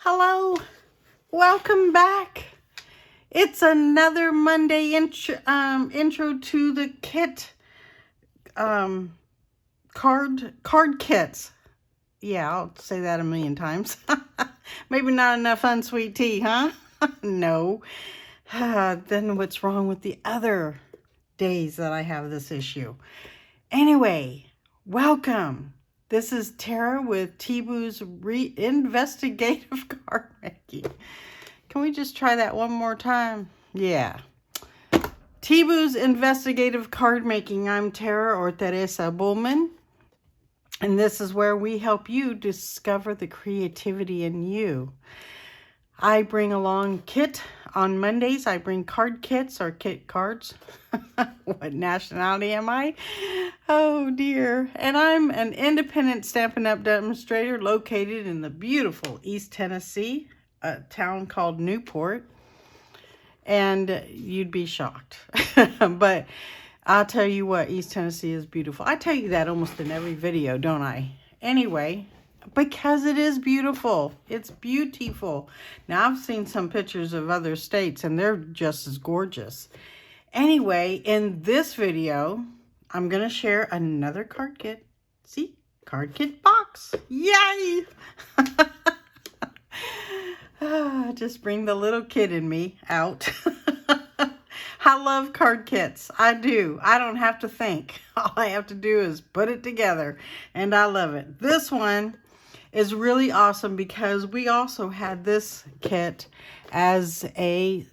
Hello, welcome back. It's another Monday intro to the kit card kits. Yeah, I'll say that a million times. Maybe not enough unsweet tea, huh? No. Then what's wrong with the other days that I have this issue? Anyway, welcome. This is Tara with T-Boo's investigative card making. Can we just try that one more time? Yeah. T-Boo's investigative card making. I'm Tara or Teresa Bullman. And this is where we help you discover the creativity in you. I bring along kit on Mondays. I bring card kits or kit cards. What nationality am I? Oh dear. And I'm an independent Stampin' Up! Demonstrator located in the beautiful East Tennessee, a town called Newport. And you'd be shocked. But I'll tell you what, East Tennessee is beautiful. I tell you that almost in every video, don't I? Anyway, because it is beautiful. It's beautiful. Now, I've seen some pictures of other states, and they're just as gorgeous. Anyway, in this video, I'm going to share another card kit. See? Card kit box. Yay! Just bring the little kid in me out. I love card kits. I do. I don't have to think. All I have to do is put it together, and I love it. This one is really awesome because we also had this kit as a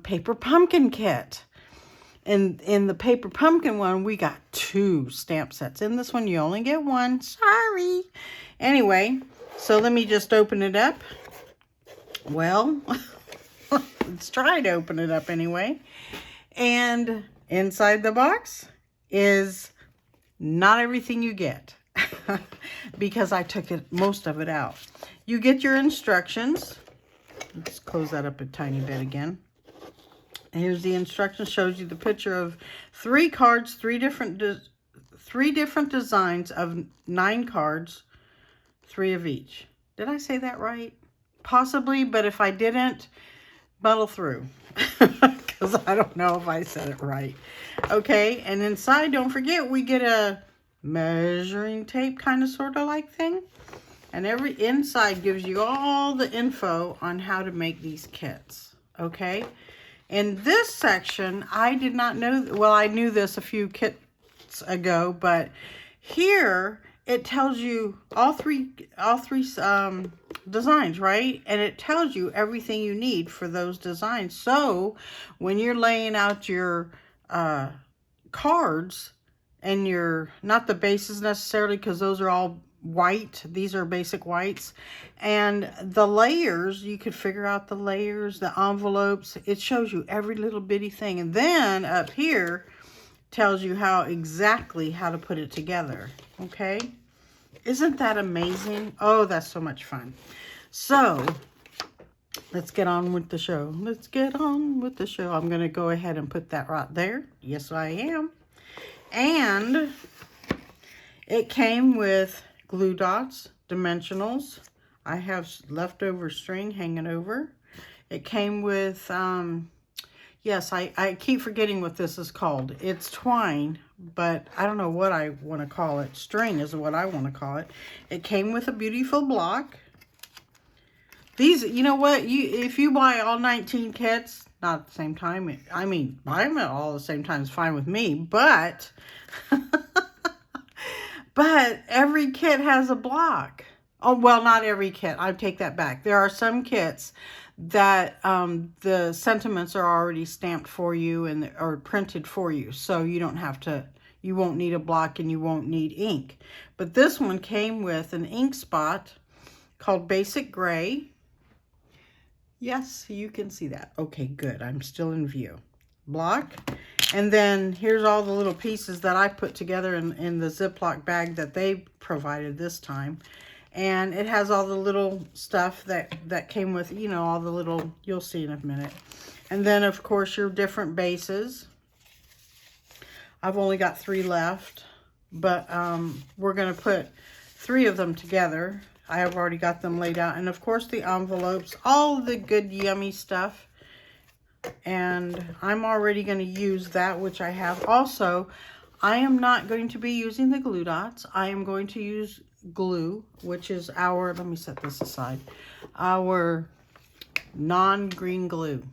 paper pumpkin kit. In the paper pumpkin one, we got 2 stamp sets. In this one, you only get 1. Sorry. Anyway, so let me just open it up. Well, let's try to open it up anyway. And inside the box is not everything you get because I took most of it out. You get your instructions. Let's close that up a tiny bit again. And here's the instructions. Shows you the picture of 3 cards, 3 different designs of 9 cards, 3 of each. Did I say that right? Possibly, but if I didn't, muddle through. Because I don't know if I said it right. Okay, and inside, don't forget, we get a measuring tape kind of sort of like thing. And every inside gives you all the info on how to make these kits. Okay, in this section, I did not know, well, I knew this a few kits ago, but here it tells you all three designs, right? And it tells you everything you need for those designs. So when you're laying out your cards, and your, not the bases necessarily, because those are all white. These are basic whites. And the layers, you could figure out the layers, the envelopes. It shows you every little bitty thing. And then up here tells you exactly how to put it together. Okay? Isn't that amazing? Oh, that's so much fun. So, let's get on with the show. Let's get on with the show. I'm going to go ahead and put that right there. Yes, I am. And it came with glue dots, dimensionals. I have leftover string hanging over. It came with, yes, I keep forgetting what this is called. It's twine, but I don't know what I want to call it. String is what I want to call it. It came with a beautiful block. These, you know what? If you buy all 19 kits, not at the same time. I mean, buy them all at the same time is fine with me, but but every kit has a block. Oh, well, not every kit. I take that back. There are some kits that the sentiments are already stamped for you and or printed for you, so you don't have to. You won't need a block and you won't need ink. But this one came with an ink spot called Basic Gray. Yes, you can see that. Okay, good. I'm still in view. Block. And then here's all the little pieces that I put together in the Ziploc bag that they provided this time. And it has all the little stuff that came with, you know, all the little, you'll see in a minute. And then, of course, your different bases. I've only got 3 left, but we're going to put 3 of them together. I have already got them laid out. And of course the envelopes, all the good yummy stuff. And I'm already going to use that, which I have. Also, I am not going to be using the glue dots. I am going to use glue, which is our, let me set this aside, our non-green glue.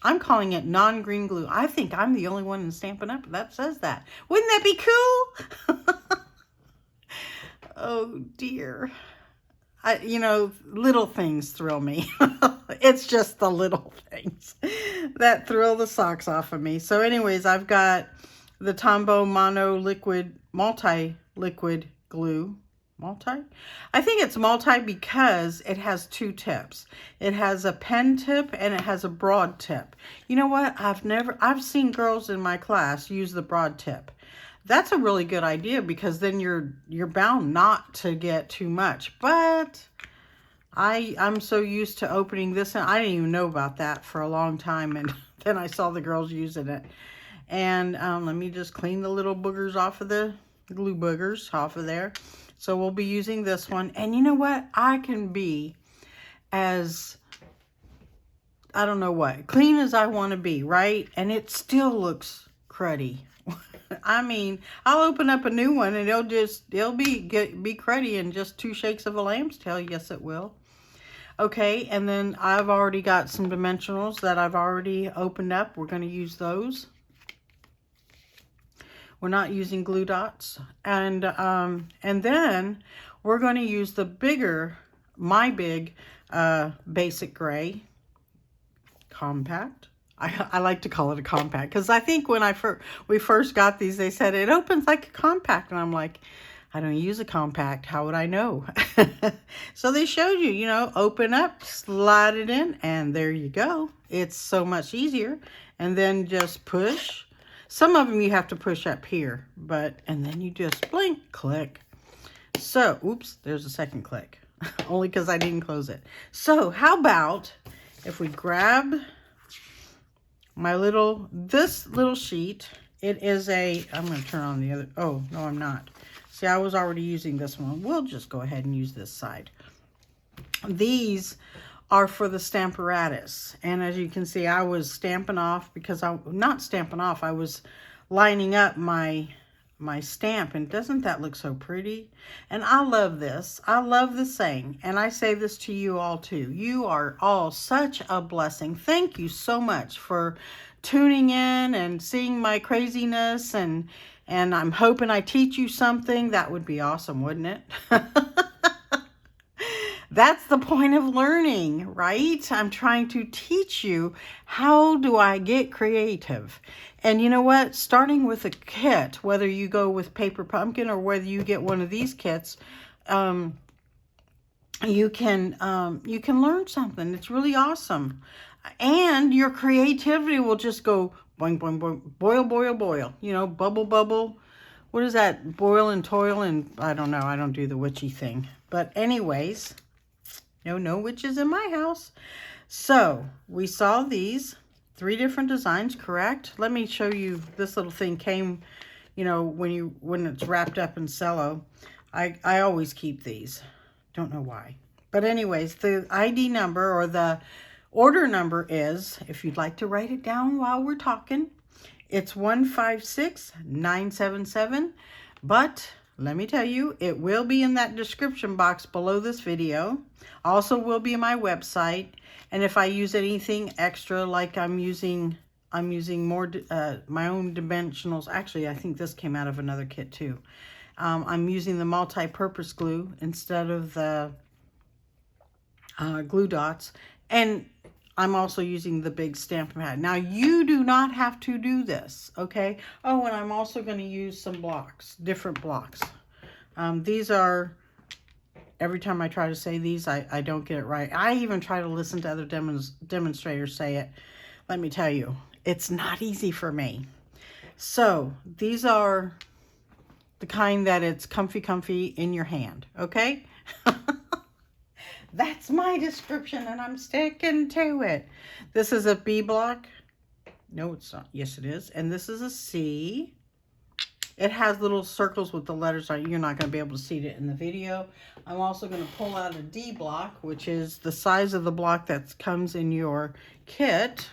I'm calling it non-green glue. I think I'm the only one in Stampin' Up! That says that. Wouldn't that be cool? Oh dear. You know, little things thrill me. It's just the little things that thrill the socks off of me. So anyways, I've got the Tombow Mono Liquid, multi-liquid glue. I think it's multi because it has two tips. It has a pen tip and it has a broad tip. You know what? I've seen girls in my class use the broad tip. That's a really good idea because then you're bound not to get too much. But I'm so used to opening this, and I didn't even know about that for a long time, and then I saw the girls using it. And let me just clean the little boogers off of the glue boogers off of there. So we'll be using this one. And you know what? I can be as, I don't know what, clean as I want to be, right? And it still looks cruddy. I mean, I'll open up a new one and it'll be cruddy in just 2 shakes of a lamb's tail. Yes, it will. Okay, and then I've already got some dimensionals that I've already opened up. We're going to use those. We're not using glue dots. And then we're going to use the bigger, my big basic gray compact. I like to call it a compact because I think when we first got these, they said it opens like a compact. And I'm like, I don't use a compact. How would I know? So they showed you, you know, open up, slide it in, and there you go. It's so much easier. And then just push. Some of them you have to push up here, and then you just blink, click. So, oops, there's a second click. Only because I didn't close it. So, how about if we grab this little sheet. It is I'm going to turn on the other, oh, no, I'm not. See, I was already using this one. We'll just go ahead and use this side. These are for the Stamparatus. And as you can see, I was stamping off because I was lining up my stamp. And doesn't that look so pretty? And I love this. I love the saying. And I say this to you all too. You are all such a blessing. Thank you so much for tuning in and seeing my craziness. And I'm hoping I teach you something. That would be awesome, wouldn't it? That's the point of learning, right? I'm trying to teach you how do I get creative. And you know what? Starting with a kit, whether you go with paper pumpkin or whether you get one of these kits, you can learn something. It's really awesome. And your creativity will just go boing, boing, boing, boil, boil, boil. You know, bubble, bubble. What is that? Boil and toil and I don't know. I don't do the witchy thing. But anyways, no witches in my house. So we saw these 3 different designs, correct? Let me show you. This little thing came, you know, when it's wrapped up in cello. I always keep these. Don't know why. But anyways, the ID number or the order number is, if you'd like to write it down while we're talking, it's 156977. But let me tell you, it will be in that description box below this video. Also will be my website. And if I use anything extra, like I'm using more my own dimensionals. Actually, I think this came out of another kit too. I'm using the multi-purpose glue instead of the glue dots. And I'm also using the big Stampin' Pad. Now, you do not have to do this, okay? Oh, and I'm also going to use some blocks, different blocks. These are, every time I try to say these, I don't get it right. I even try to listen to other demonstrators say it. Let me tell you, it's not easy for me. So, these are the kind that it's comfy in your hand, okay? That's my description, and I'm sticking to it. This is a B block. No, it's not. Yes, it is. And this is a C. It has little circles with the letters on it. You're not going to be able to see it in the video. I'm also going to pull out a D block, which is the size of the block that comes in your kit.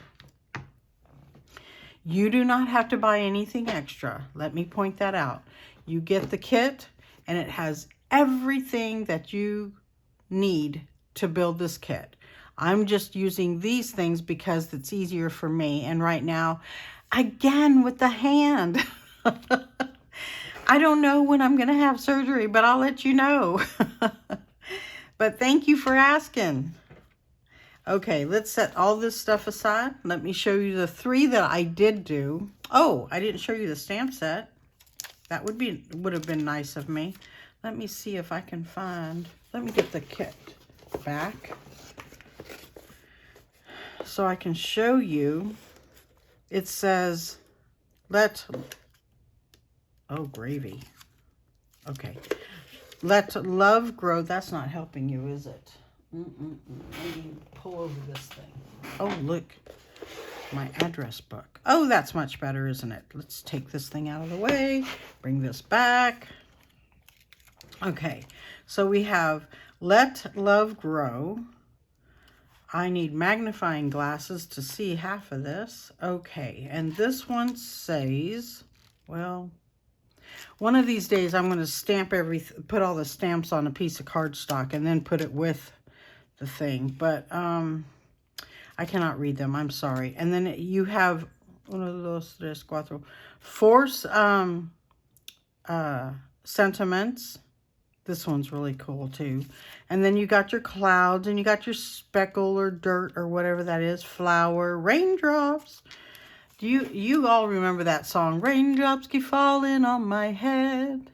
You do not have to buy anything extra. Let me point that out. You get the kit, and it has everything that you need to build this kit. I'm just using these things because it's easier for me. And right now, again with the hand. I don't know when I'm going to have surgery, but I'll let you know. But thank you for asking. Okay, let's set all this stuff aside. Let me show you the 3 that I did do. Oh, I didn't show you the stamp set. That would have been nice of me. Let me see if I can find. Let me get the kit back so I can show you. It says, oh, gravy. Okay. Let love grow. That's not helping you, is it? Let me pull over this thing. Oh, look. My address book. Oh, that's much better, isn't it? Let's take this thing out of the way. Bring this back. Okay. So we have let love grow. I need magnifying glasses to see half of this. Okay. And this one says, well, one of these days I'm going to stamp put all the stamps on a piece of cardstock and then put it with the thing. But I cannot read them. I'm sorry. And then you have four sentiments. This one's really cool too. And then you got your clouds, and you got your speckle or dirt or whatever that is. Flower, raindrops. Do you all remember that song? Raindrops keep falling on my head.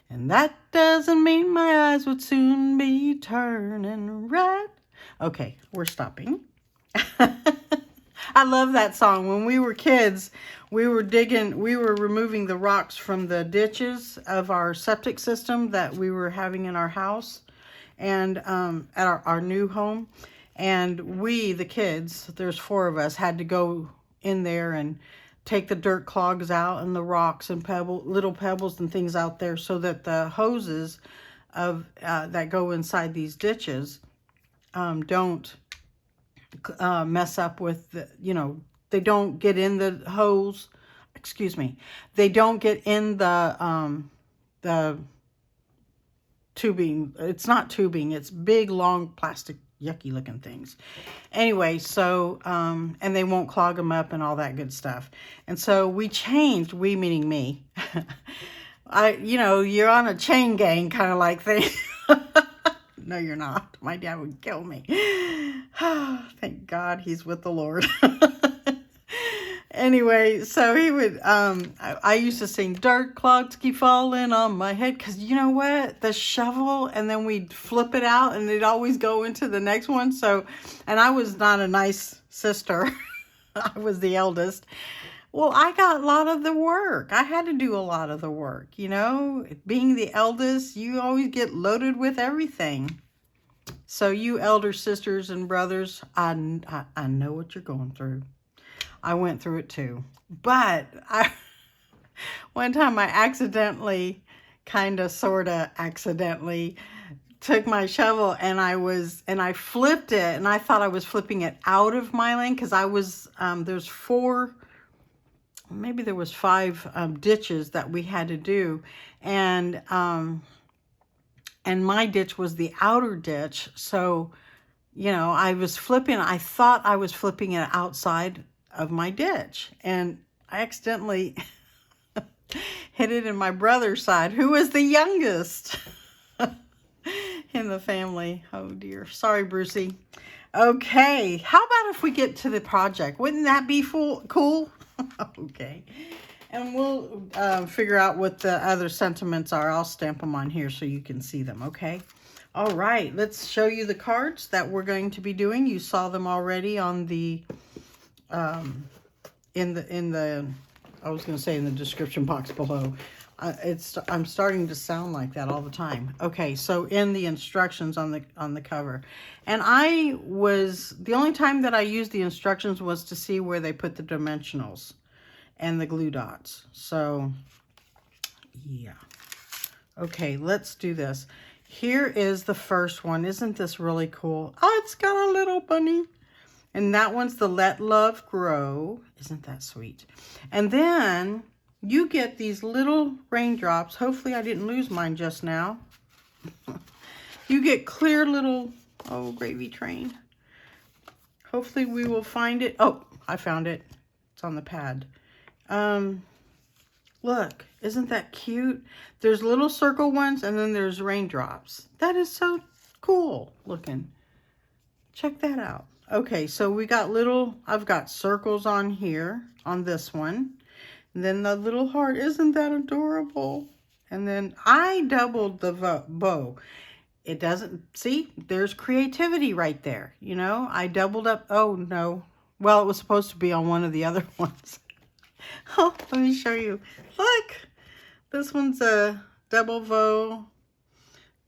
And that doesn't mean my eyes would soon be turning red. Okay, we're stopping. I love that song. When we were kids, we were removing the rocks from the ditches of our septic system that we were having in our house and at our new home. And we, the kids, there's 4 of us, had to go in there and take the dirt clogs out and the rocks and little pebbles and things out there so that the hoses that go inside these ditches don't mess up with they don't get in the hose. Excuse me. They don't get in the tubing. It's not tubing. It's big, long, plastic, yucky looking things. Anyway, so, and they won't clog them up and all that good stuff. And so we changed, we meaning me. You're on a chain gang kind of like thing. No, you're not. My dad would kill me. Thank God he's with the Lord. Anyway, so he would, I used to sing, dirt clogs keep falling on my head. Because you know what? The shovel, and then we'd flip it out, and it'd always go into the next one. So, and I was not a nice sister. I was the eldest. Well, I got a lot of the work. I had to do a lot of the work, Being the eldest, you always get loaded with everything. So you elder sisters and brothers, I know what you're going through. I went through it too. But one time I accidentally, sort of accidentally, took my shovel and I flipped it, and I thought I was flipping it out of my lane because I was, there's 4, maybe there was 5 ditches that we had to do. And my ditch was the outer ditch. So, I thought I was flipping it outside of my ditch, and I accidentally hit it in my brother's side, who was the youngest in the family. Oh dear. Sorry, Brucey. Okay. How about if we get to the project? Wouldn't that be cool? Okay. And we'll figure out what the other sentiments are. I'll stamp them on here so you can see them, okay? All right, let's show you the cards that we're going to be doing. You saw them already on the, in the I was going to say in the description box below. I'm starting to sound like that all the time. Okay, so in the instructions on the cover. And the only time that I used the instructions was to see where they put the dimensionals and the glue dots. So Yeah. Okay, let's do this. Here is the first one. Isn't this really cool? Oh, it's got a little bunny. And that one's the Let Love Grow. Isn't that sweet? And then you get these little raindrops. Hopefully I didn't lose mine just now. You get clear little, oh, gravy train. Hopefully we will find it. Oh, I found it. It's on the pad. Look, isn't that cute? There's little circle ones and then there's raindrops. That is so cool looking. Check that out. Okay, so we got little, I've got circles on here, on this one. And then the little heart, isn't that adorable? And then I doubled the bow. It doesn't, see, there's creativity right there. You know, I doubled up, oh no. Well, it was supposed to be on one of the other ones. Oh, let me show you. Look, this one's a double bow.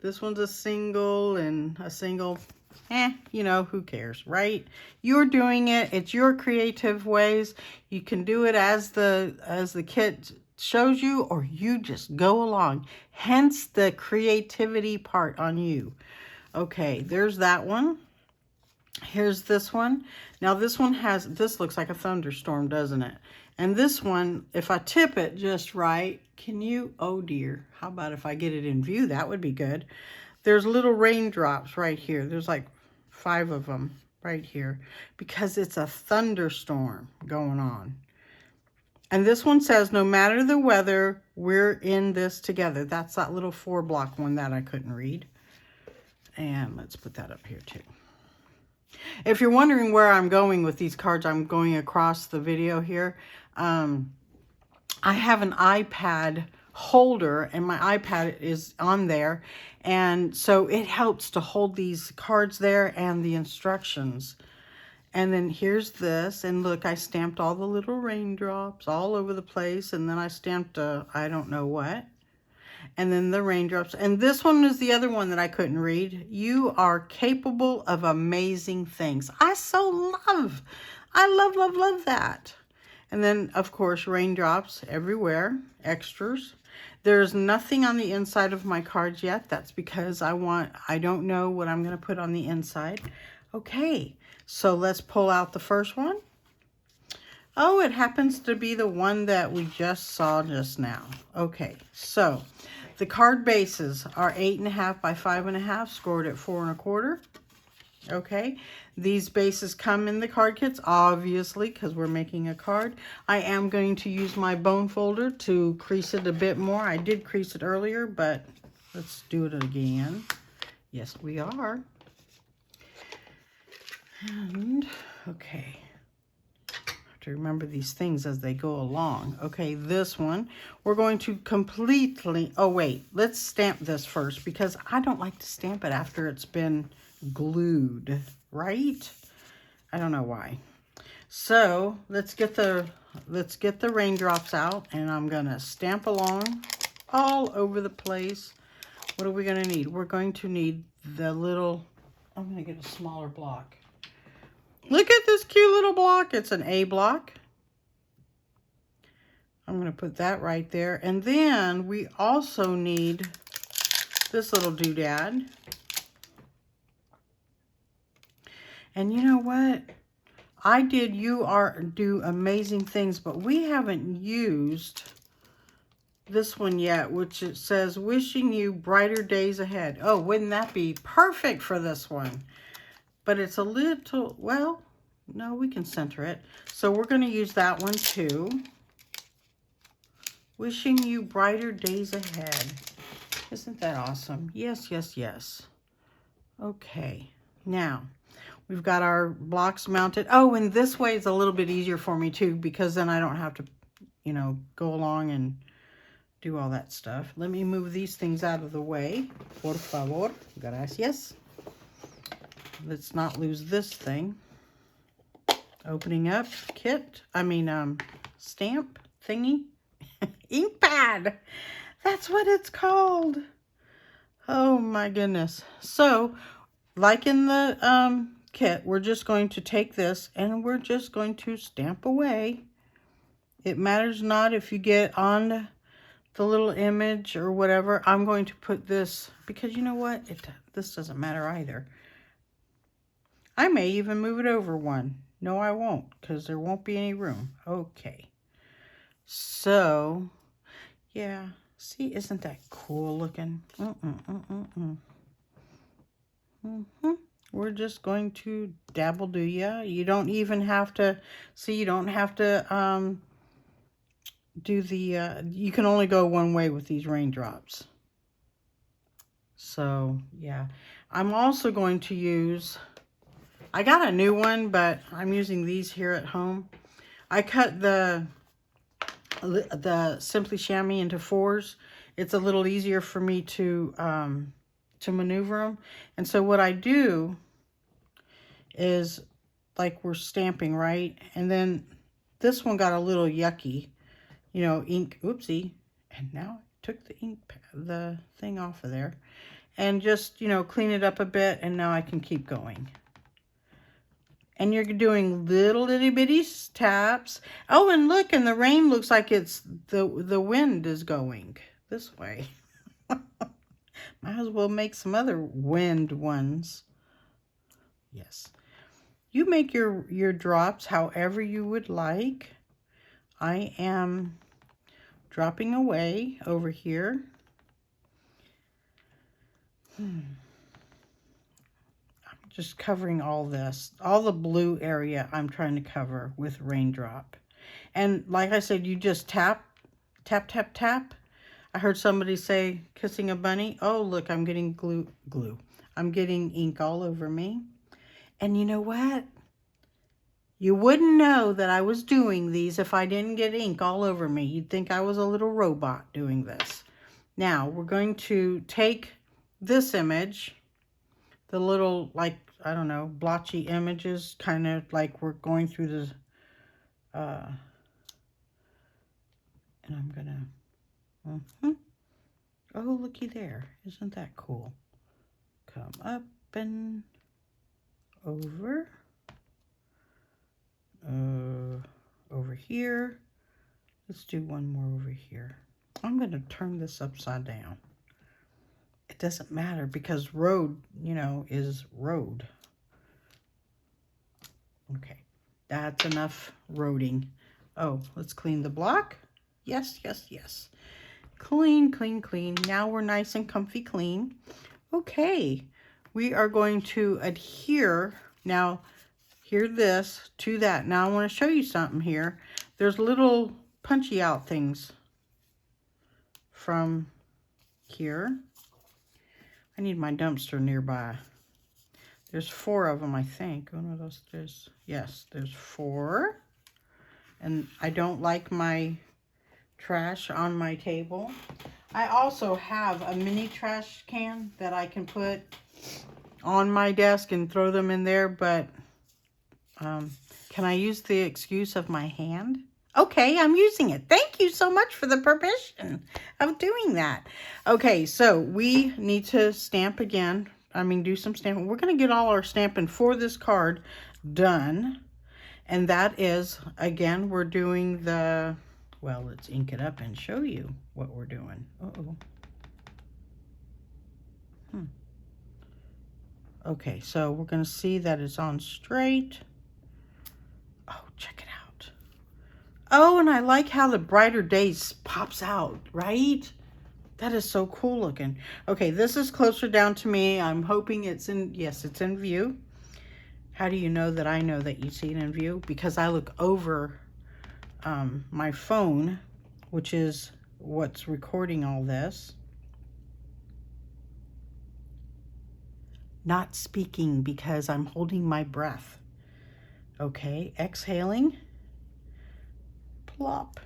This one's a single and a single. You know, who cares, right? You're doing it. It's your creative ways. You can do it as the kit shows you, or you just go along. Hence the creativity part on you. Okay, there's that one. Here's this one. Now this one has, this looks like a thunderstorm, doesn't it? And this one, if I tip it just right, can you, oh dear, how about if I get it in view? That would be good. There's little raindrops right here. There's like 5 of them right here because it's a thunderstorm going on. And this one says, no matter the weather, we're in this together. That's that little 4-block one that I couldn't read. And let's put that up here too. If you're wondering where I'm going with these cards, I'm going across the video here. I have an iPad holder and my iPad is on there, and so it helps to hold these cards there and the instructions. And then here's this, and look, I stamped all the little raindrops all over the place, and then I stamped I don't know what, and then the raindrops. And this one is the other one that I couldn't read. You are capable of amazing things. I love that. And then, of course, raindrops everywhere, extras. There's nothing on the inside of my cards yet. That's because I don't know what I'm going to put on the inside. Okay, so let's pull out the first one. Oh, it happens to be the one that we just saw just now. Okay, so the card bases are 8.5 by 5.5, scored at 4 1/4. Okay, these bases come in the card kits, obviously, because we're making a card. I am going to use my bone folder to crease it a bit more. I did crease it earlier, but let's do it again. Yes, we are. And, okay. To remember these things as they go along. Okay, this one, we're going to completely, oh wait, let's stamp this first because I don't like to stamp it after it's been glued, right? I don't know why. So let's get the raindrops out, and I'm gonna stamp along all over the place. What are we gonna need? We're going to need the little, I'm gonna get a smaller block. Look at this cute little block. It's an A block. I'm going to put that right there. And then we also need this little doodad. And you know what? I did do amazing things, but we haven't used this one yet, which it says, wishing you brighter days ahead. Oh, wouldn't that be perfect for this one? But it's a little, well, no, we can center it. So we're going to use that one too. Wishing you brighter days ahead. Isn't that awesome? Yes, yes, yes. Okay, now we've got our blocks mounted. Oh, and this way is a little bit easier for me too, because then I don't have to, you know, go along and do all that stuff. Let me move these things out of the way. Por favor. Gracias. Let's not lose this thing. Opening up kit. Stamp thingy. Ink pad. That's what it's called. Oh my goodness. So, like in the kit, we're just going to take this and we're just going to stamp away. It matters not if you get on the little image or whatever, I'm going to put this, because you know what? This doesn't matter either. I may even move it over one. No, I won't, because there won't be any room. Okay. So, yeah. See, isn't that cool looking? We're just going to dabble do ya. You don't even have to, see, you don't have to do the, you can only go one way with these raindrops. So, yeah. I'm also going to use, I got a new one, but I'm using these here at home. I cut the Simply Chamois into 4s. It's a little easier for me to maneuver them. And so what I do is, like, we're stamping, right? And then this one got a little yucky, you know, ink, oopsie. And now I took the the thing off of there. And just, you know, clean it up a bit, and now I can keep going. And you're doing little itty bitty taps. Oh, and look, and the rain looks like it's, the wind is going this way. Might as well make some other wind ones. Yes. You make your drops however you would like. I am dropping away over here. I'm just covering all this. All the blue area I'm trying to cover with Raindrop. And like I said, you just tap, tap, tap, tap. I heard somebody say, kissing a bunny. Oh, look, I'm getting glue. I'm getting ink all over me. And you know what? You wouldn't know that I was doing these if I didn't get ink all over me. You'd think I was a little robot doing this. Now, we're going to take this image, the little, like, I don't know, blotchy images, kind of like we're going through the, and I'm gonna, oh, looky there. Isn't that cool? Come up and over. Over here. Let's do one more over here. I'm going to turn this upside down. It doesn't matter because road, you know, is road. Okay, that's enough roading. Oh, let's clean the block. Yes, yes, yes. Clean, clean, clean. Now we're nice and comfy clean. Okay, we are going to adhere. Now, here this to that. Now I want to show you something here. There's little punchy out things from here. I need my dumpster nearby. There's 4 of them, I think. Oh no, yes, there's 4. And I don't like my trash on my table. I also have a mini trash can that I can put on my desk and throw them in there, but can I use the excuse of my hand? Okay, I'm using it. Thank you so much for the permission of doing that. Okay, so we need to stamp again. I mean, do some stamping. We're going to get all our stamping for this card done. And that is, again, we're doing the, well, let's ink it up and show you what we're doing. Uh-oh. Okay, so we're going to see that it's on straight. Oh, check it out. Oh, and I like how the brighter days pops out, right? That is so cool looking. Okay, this is closer down to me. I'm hoping it's in, yes, it's in view. How do you know that I know that you see it in view? Because I look over my phone, which is what's recording all this. Not speaking because I'm holding my breath. Okay, exhaling. Plop.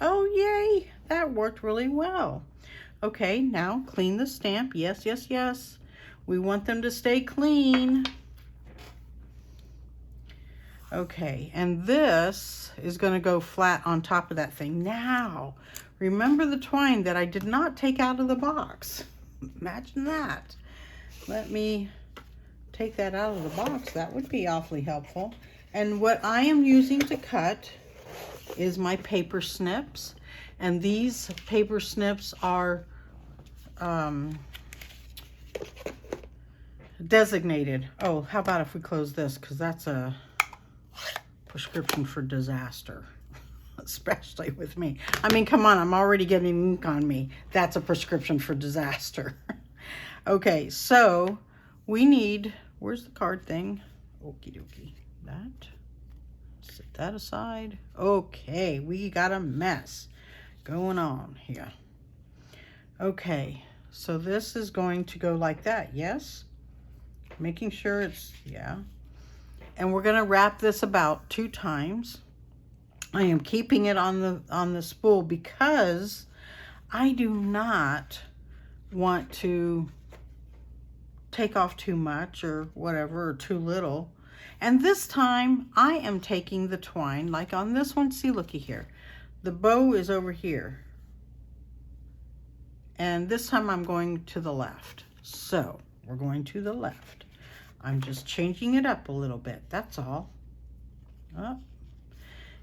Oh, yay. That worked really well. Okay, now clean the stamp. Yes, yes, yes. We want them to stay clean. Okay, and this is going to go flat on top of that thing. Now, remember the twine that I did not take out of the box. Imagine that. Let me take that out of the box. That would be awfully helpful. And what I am using to cut is my paper snips. And these paper snips are designated. Oh, how about if we close this? Because that's a prescription for disaster, especially with me. I mean, come on, I'm already getting ink on me. That's a prescription for disaster. Okay, so we need, where's the card thing? Okie dokie. That, set that aside. Okay, we got a mess going on here. Okay, so this is going to go like that, yes? Making sure it's, yeah. And we're going to wrap this about 2 times. I am keeping it on the spool because I do not want to take off too much or whatever, or too little. And this time I am taking the twine, like on this one, see, looky here. The bow is over here. And this time I'm going to the left. So we're going to the left. I'm just changing it up a little bit, that's all. Oh,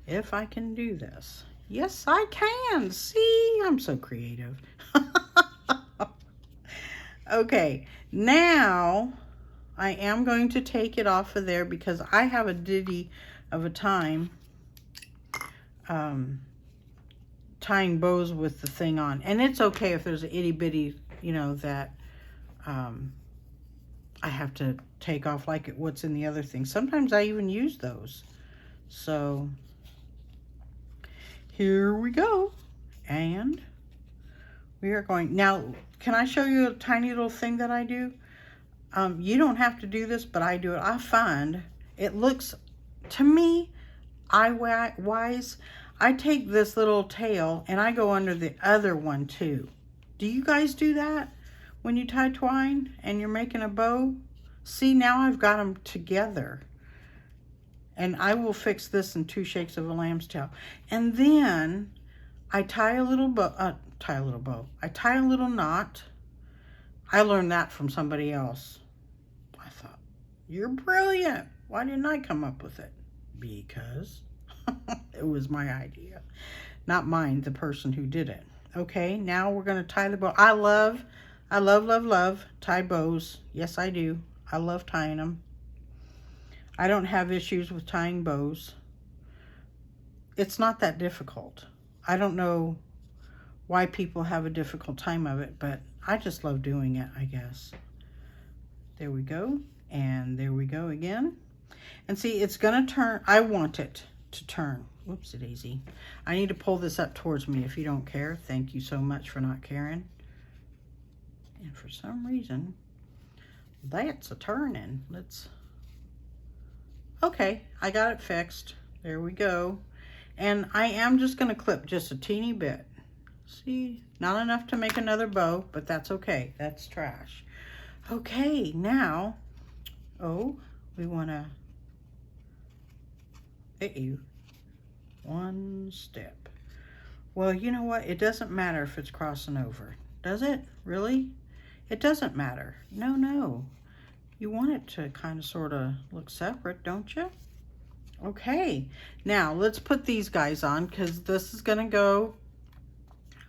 if I can do this. Yes, I can. See, I'm so creative. Okay, now I am going to take it off of there because I have a ditty of a time tying bows with the thing on. And it's okay if there's an itty bitty, you know, that I have to take off like what's in the other thing. Sometimes I even use those. So here we go. And we are going, now can I show you a tiny little thing that I do? You don't have to do this, but I do it. I find it looks, to me, eye-wise, I take this little tail and I go under the other one too. Do you guys do that when you tie twine and you're making a bow? See, now I've got them together. And I will fix this in 2 shakes of a lamb's tail. And then I tie a little bow. I tie a little knot. I learned that from somebody else. I thought, you're brilliant. Why didn't I come up with it? Because it was my idea. Not mine, the person who did it. Okay, now we're going to tie the bow. I love tie bows. Yes, I do. I love tying them. I don't have issues with tying bows. It's not that difficult. I don't know why people have a difficult time of it, but I just love doing it, I guess. There we go. And there we go again. And see, it's going to turn. I want it to turn. Whoopsie daisy. I need to pull this up towards me if you don't care. Thank you so much for not caring. And for some reason, that's a turning. Okay, I got it fixed. There we go. And I am just going to clip just a teeny bit. See, not enough to make another bow, but that's okay. That's trash. Okay, now, we want to, one step. Well, you know what? It doesn't matter if it's crossing over. Does it? Really? It doesn't matter. No. You want it to kind of sort of look separate, don't you? Okay, now let's put these guys on because this is going to go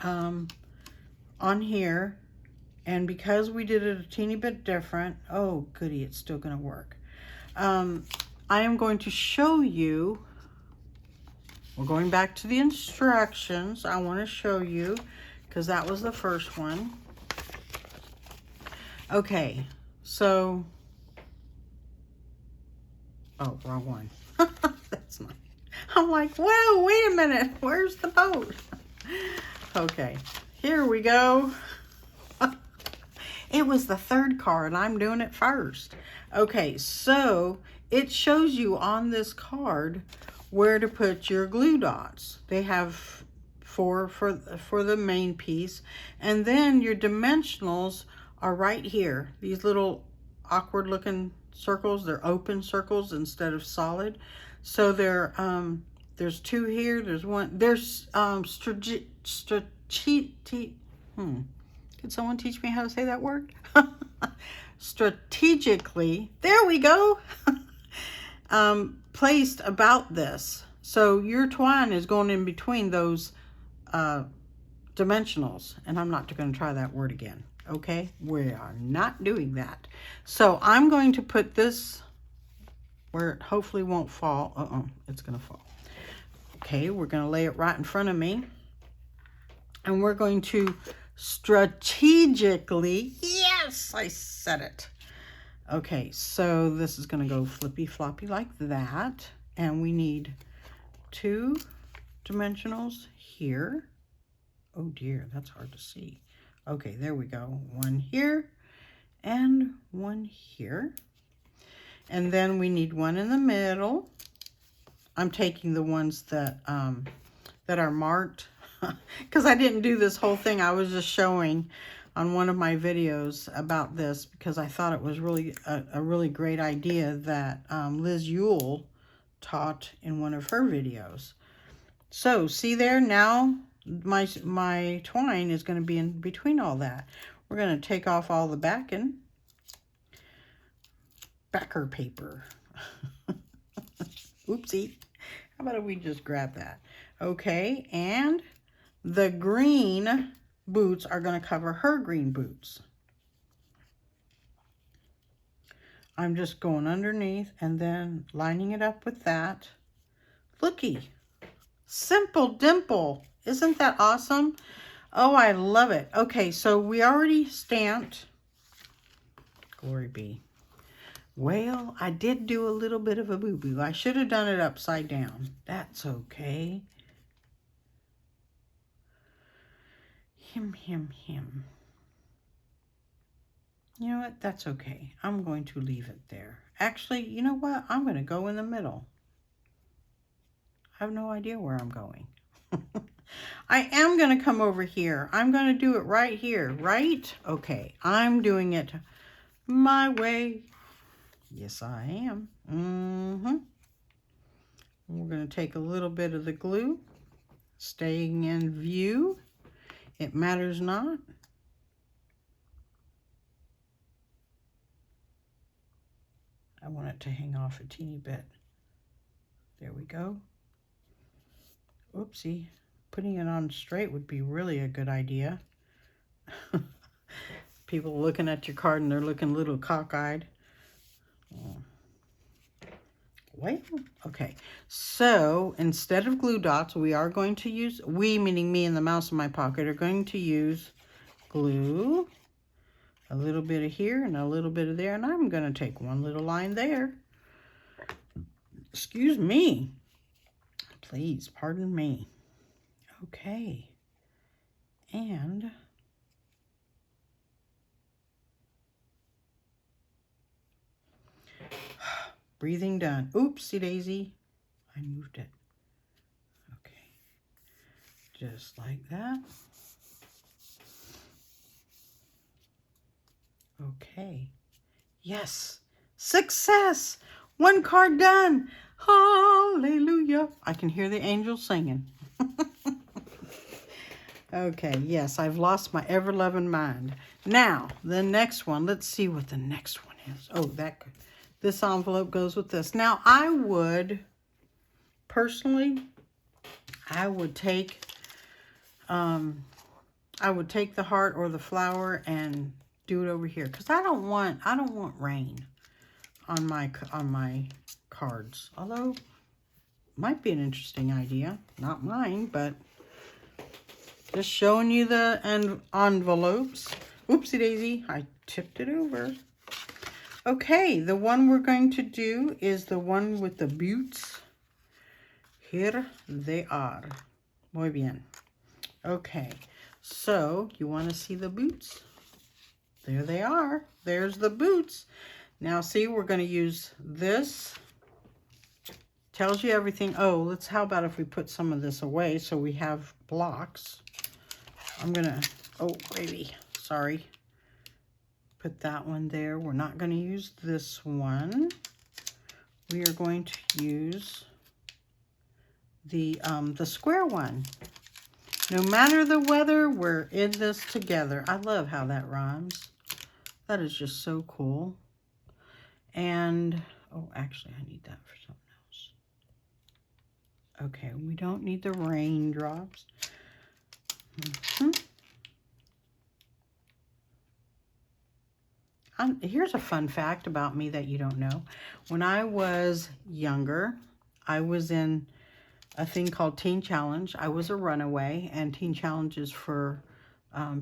on here. And because we did it a teeny bit different, oh goody, it's still going to work. I am going to show you, we're going back to the instructions. I want to show you because that was the first one. Okay, so, oh, wrong one. That's not, I'm like, whoa, wait a minute, where's the boat? Okay, here we go. It was the third card, I'm doing it first. Okay, so it shows you on this card where to put your glue dots. They have 4 for the main piece, and then your dimensionals are right here. These little awkward looking circles, they're open circles instead of solid. So they're there's 2 here, there's 1, there's Could someone teach me how to say that word? Strategically, there we go. Placed about this. So your twine is going in between those dimensionals. And I'm not going to try that word again. Okay, we are not doing that. So I'm going to put this where it hopefully won't fall. It's going to fall. Okay, we're going to lay it right in front of me. And we're going to strategically, yes, I said it. Okay, so this is going to go flippy floppy like that. And we need 2 dimensionals here. Oh dear, that's hard to see. Okay, there we go. 1 here and 1 here. And then we need 1 in the middle. I'm taking the ones that are marked because I didn't do this whole thing. I was just showing on one of my videos about this because I thought it was really a really great idea that Liz Yule taught in one of her videos. So see there, now my twine is going to be in between all that. We're going to take off all the backer paper. Oopsie. How about if we just grab that? Okay, and the green boots are going to cover her green boots. I'm just going underneath and then lining it up with that. Looky. Simple dimple. Isn't that awesome? Oh, I love it. Okay, so we already stamped. Glory be. Well, I did do a little bit of a boo-boo. I should have done it upside down. That's okay. Him. You know what? That's okay. I'm going to leave it there. Actually, you know what? I'm going to go in the middle. I have no idea where I'm going. I am going to come over here. I'm going to do it right here, right? Okay, I'm doing it my way. Yes, I am. We're going to take a little bit of the glue, staying in view. It matters not. I want it to hang off a teeny bit. There we go. Oopsie. Putting it on straight would be really a good idea. People looking at your card and they're looking a little cockeyed. Wait. Okay. So instead of glue dots, we are going to use, we meaning me and the mouse in my pocket, are going to use glue. A little bit of here and a little bit of there. And I'm going to take one little line there. Excuse me. Please, pardon me. Okay. And breathing done. Oopsie daisy. I moved it. Okay. Just like that. Okay. Yes. Success. 1 card done. Hallelujah. I can hear the angels singing. Okay, yes, I've lost my ever-loving mind. Now, the next one. Let's see what the next one is. Oh, this envelope goes with this. Now, I would, personally, I would take the heart or the flower and do it over here because I don't want rain on my cards. Although, might be an interesting idea. Not mine, but just showing you the envelopes. Oopsie daisy, I tipped it over. Okay, the one we're going to do is the one with the boots. Here they are. Muy bien. Okay, so you want to see the boots? There they are. There's the boots. Now see, we're going to use this. Tells you everything. Oh, how about if we put some of this away so we have blocks? I'm going to, oh, baby, sorry. Put that one there. We're not going to use this one. We are going to use the square one. No matter the weather, we're in this together. I love how that rhymes. That is just so cool. And, oh, actually, I need that for something else. Okay, we don't need the raindrops. Hmm. Here's a fun fact about me that you don't know. When I was younger, I was in a thing called Teen Challenge. I was a runaway, and Teen Challenge is for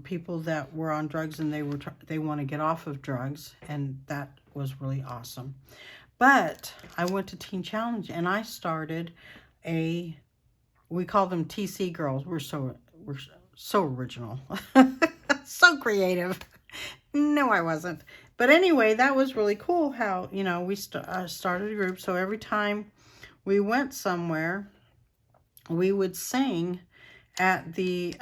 people that were on drugs and they want to get off of drugs, and that was really awesome. But I went to Teen Challenge and I started we call them TC girls. We're so original, so creative. No, I wasn't. But anyway, that was really cool how, we started a group. So every time we went somewhere, we would sing at the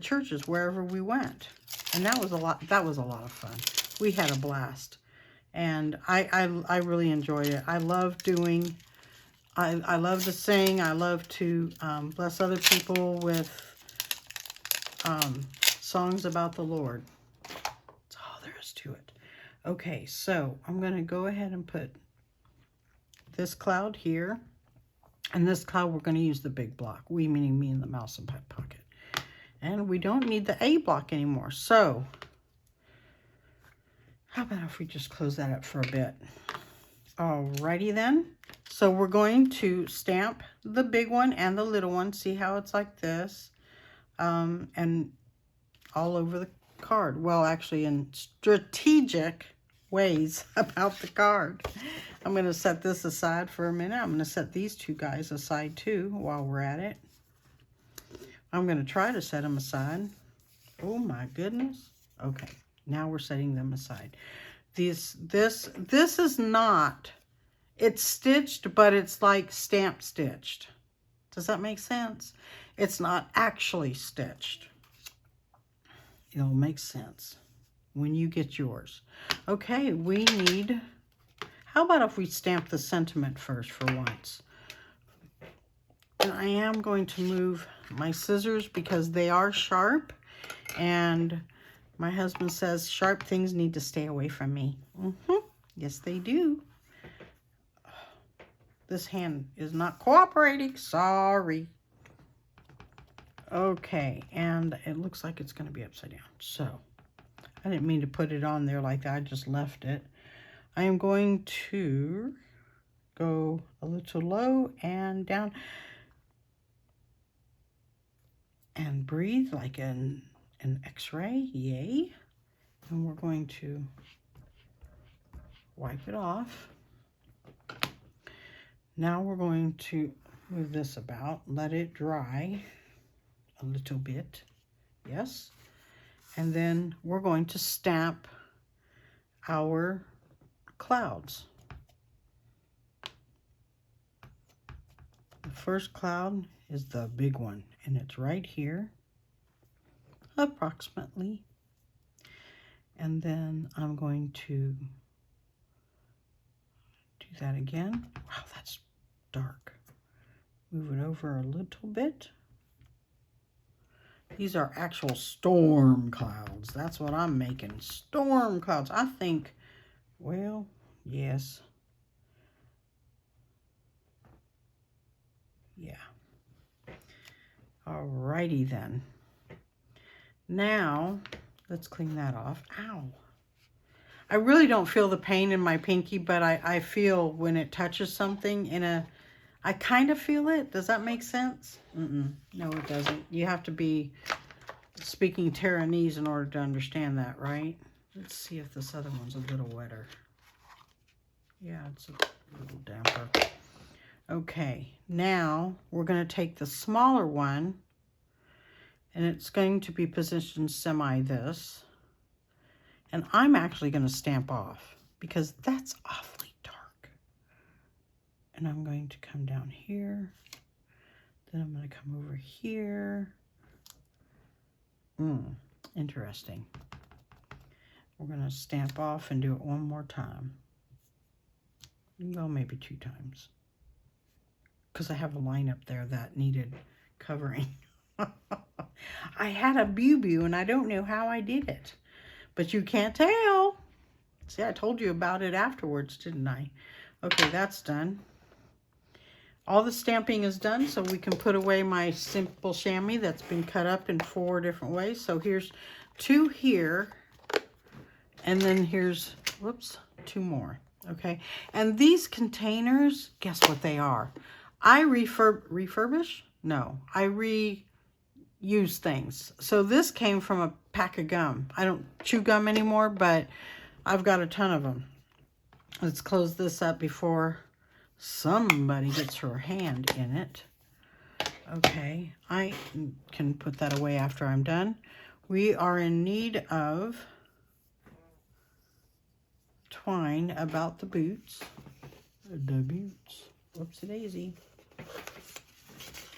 churches wherever we went. And that was a lot of fun. We had a blast. And I really enjoyed it. I love to sing. I love to bless other people with songs about the Lord. That's all there is to it. Okay, so I'm going to go ahead and put this cloud here. And this cloud, we're going to use the big block. We meaning me in the mouse and pipe pocket. And we don't need the A block anymore. So, how about if we just close that up for a bit? Alrighty then. So we're going to stamp the big one and the little one. See how it's like this? And all over the card. Well, actually in strategic ways about the card. I'm going to set this aside for a minute. I'm going to set these two guys aside too while we're at it. I'm going to try to set them aside. Oh my goodness. Okay, now we're setting them aside. This is not, it's stitched, but it's like stamp stitched. Does that make sense? It's not actually stitched. It'll make sense when you get yours. Okay, we need, how about if we stamp the sentiment first for once? And I am going to move my scissors because they are sharp. And my husband says sharp things need to stay away from me. Yes, they do. This hand is not cooperating. Sorry. Okay, and it looks like it's going to be upside down. So, I didn't mean to put it on there like that. I just left it. I am going to go a little low and down. And breathe like an x-ray. Yay. And we're going to wipe it off. Now we're going to move this about, let it dry a little bit. Yes. And then we're going to stamp our clouds. The first cloud is the big one, and it's right here, approximately. And then I'm going to do that again. Wow, that's dark. Move it over a little bit. These are actual storm clouds. That's what I'm making. Storm clouds. I think, well, yes. Yeah. Alrighty then. Now, let's clean that off. Ow. I really don't feel the pain in my pinky, but I feel when it touches something I kind of feel it. Does that make sense? No, it doesn't. You have to be speaking Terranese in order to understand that, right? Let's see if this other one's a little wetter. Yeah, it's a little damper. Okay, now we're going to take the smaller one, and it's going to be positioned semi this. And I'm actually going to stamp off because that's awfully dark. And I'm going to come down here. Then I'm going to come over here. Interesting. We're going to stamp off and do it one more time. Well, maybe 2 times. Because I have a line up there that needed covering. I had a boo-boo and I don't know how I did it. But you can't tell. See, I told you about it afterwards, didn't I? Okay, that's done. All the stamping is done, so we can put away my simple chamois that's been cut up in 4 different ways. So here's 2 here, and then here's, whoops, 2 more. Okay, and these containers, guess what they are? I refurbish? No, I reuse things. So this came from a pack of gum. I don't chew gum anymore, but I've got a ton of them. Let's close this up before somebody gets her hand in it. Okay, I can put that away after I'm done. We are in need of twine about the boots. The boots. Whoopsie daisy.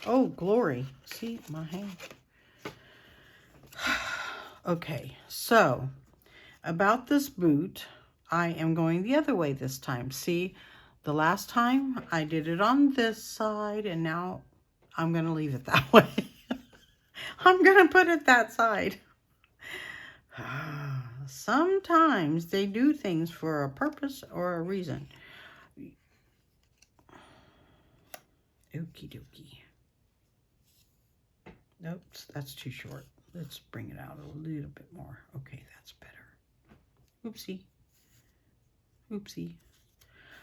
Oh, glory. See my hand. Okay, so about this boot, I am going the other way this time. See, the last time I did it on this side, and now I'm going to leave it that way. I'm going to put it that side. Sometimes they do things for a purpose or a reason. Okie dokie. Nope, that's too short. Let's bring it out a little bit more. Okay, that's better. Oopsie. Oopsie.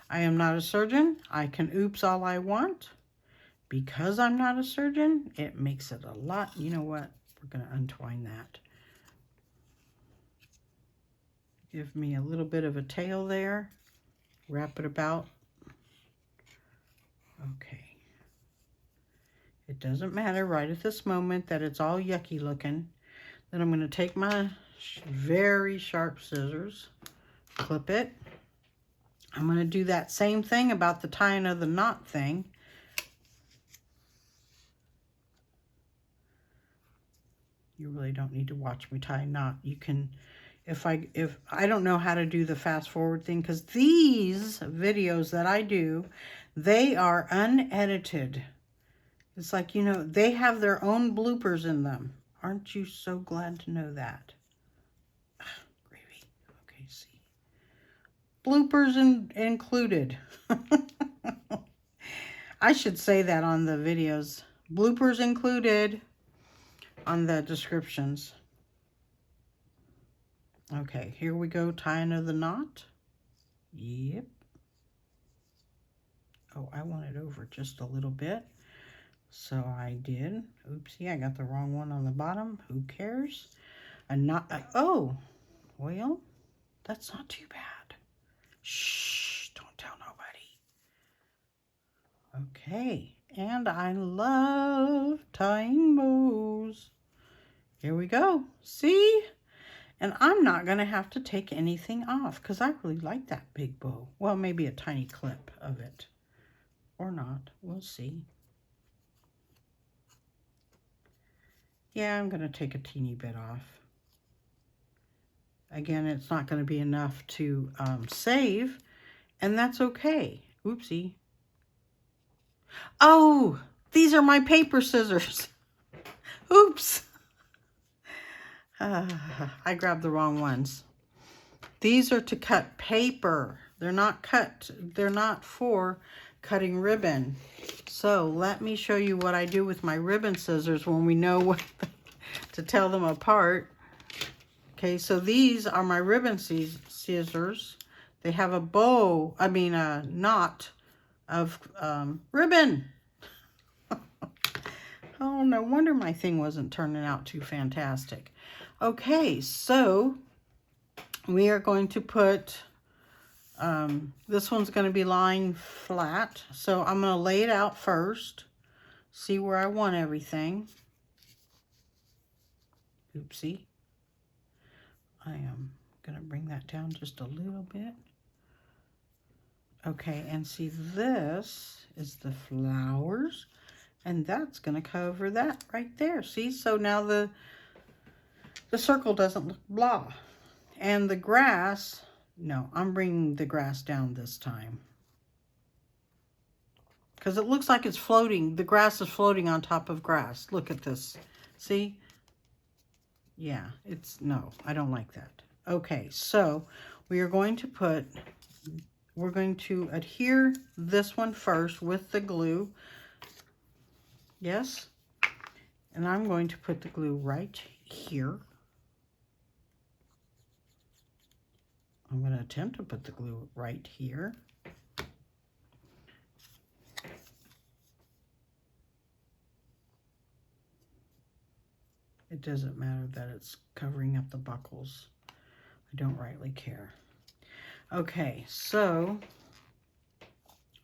I am not a surgeon. I can oops all I want. Because I'm not a surgeon, it makes it a lot. You know what? We're going to untwine that. Give me a little bit of a tail there. Wrap it about. Okay. It doesn't matter right at this moment that it's all yucky looking. Then I'm going to take my very sharp scissors, clip it. I'm going to do that same thing about the tying of the knot thing. You really don't need to watch me tie a knot. You can, if I don't know how to do the fast forward thing, because these videos that I do, they are unedited. It's like, you know, they have their own bloopers in them. Aren't you so glad to know that? Ugh, gravy. Okay, see. Bloopers included. I should say that on the videos. Bloopers included on the descriptions. Okay, here we go, tying of the knot. Yep. Oh, I want it over just a little bit. So I did. Oopsie, I got the wrong one on the bottom. Who cares? A knot. Oh, well, that's not too bad. Shh, don't tell nobody. Okay, and I love tying bows. Here we go. See? And I'm not going to have to take anything off because I really like that big bow. Well, maybe a tiny clip of it. Or not. We'll see. Yeah, I'm going to take a teeny bit off. Again, it's not going to be enough to save, and that's okay. Oopsie. Oh, these are my paper scissors. Oops. I grabbed the wrong ones. These are to cut paper. They're not for cutting ribbon. So let me show you what I do with my ribbon scissors when we know what to tell them apart. Okay, so these are my ribbon scissors. They have a knot of ribbon. Oh, no wonder my thing wasn't turning out too fantastic. Okay, so we are going to put, this one's going to be lying flat. So I'm going to lay it out first. See where I want everything. Oopsie. I am going to bring that down just a little bit. Okay, and see, this is the flowers. And that's going to cover that right there. See, so now the circle doesn't look blah. And the grass, no, I'm bringing the grass down this time. Because it looks like it's floating. The grass is floating on top of grass. Look at this. See? Yeah, no, I don't like that. Okay, so we are going to put we're going to adhere this one first with the glue. Yes. And I'm going to put the glue right here. I'm going to attempt to put the glue right here. It doesn't matter that it's covering up the buckles. I don't rightly care. Okay, so,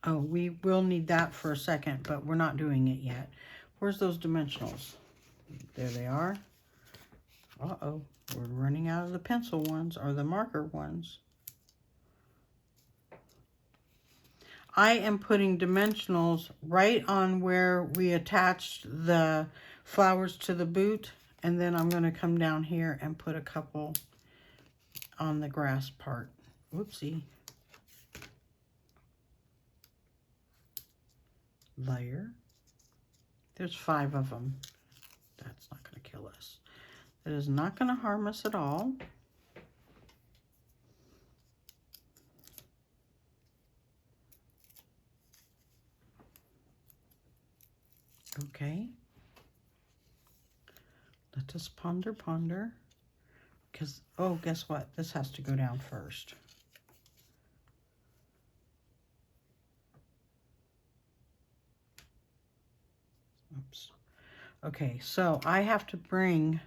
oh, we will need that for a second, but we're not doing it yet. Where's those dimensionals? There they are. Uh-oh, we're running out of the pencil ones or the marker ones. I am putting dimensionals right on where we attached the flowers to the boot, and then I'm going to come down here and put a couple on the grass part. Whoopsie. Layer. There's 5 of them. That's not going to kill us. That is not going to harm us at all. Okay. Let us ponder, ponder. Because, oh, guess what? This has to go down first. Oops. Okay, so I have to bring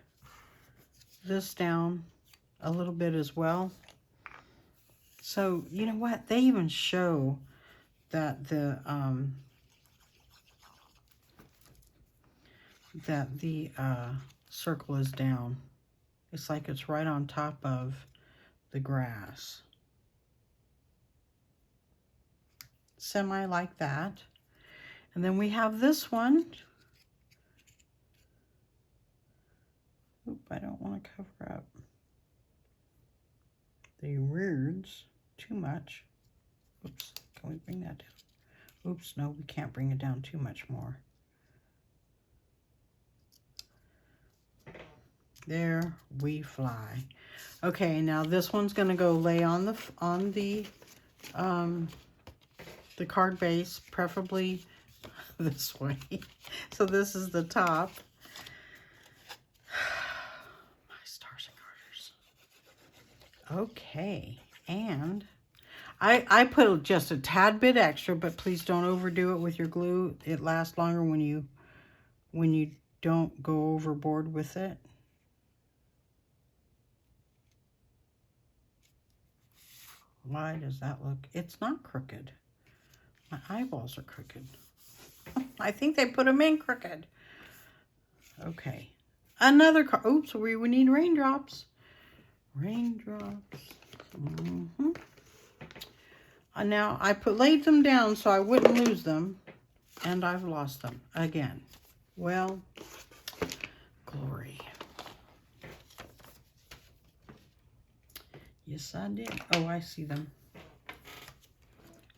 this down a little bit as well. So, you know what? They even show that the circle is down. It's like it's right on top of the grass. Semi like that. And then we have this one. Oop, I don't want to cover up the words too much. Oops, can we bring that down? Oops, no, we can't bring it down too much more. There we fly. Okay, now this one's going to go lay on the card base, preferably this way. So this is the top. My stars and garters. Okay, and I put just a tad bit extra, but please don't overdo it with your glue. It lasts longer when you don't go overboard with it. Why does that look? It's not crooked. My eyeballs are crooked. I think they put them in crooked. Okay. Another card. Oops, we need raindrops. Raindrops. Now, I laid them down so I wouldn't lose them. And I've lost them again. Well, glory. Yes, I did. Oh, I see them.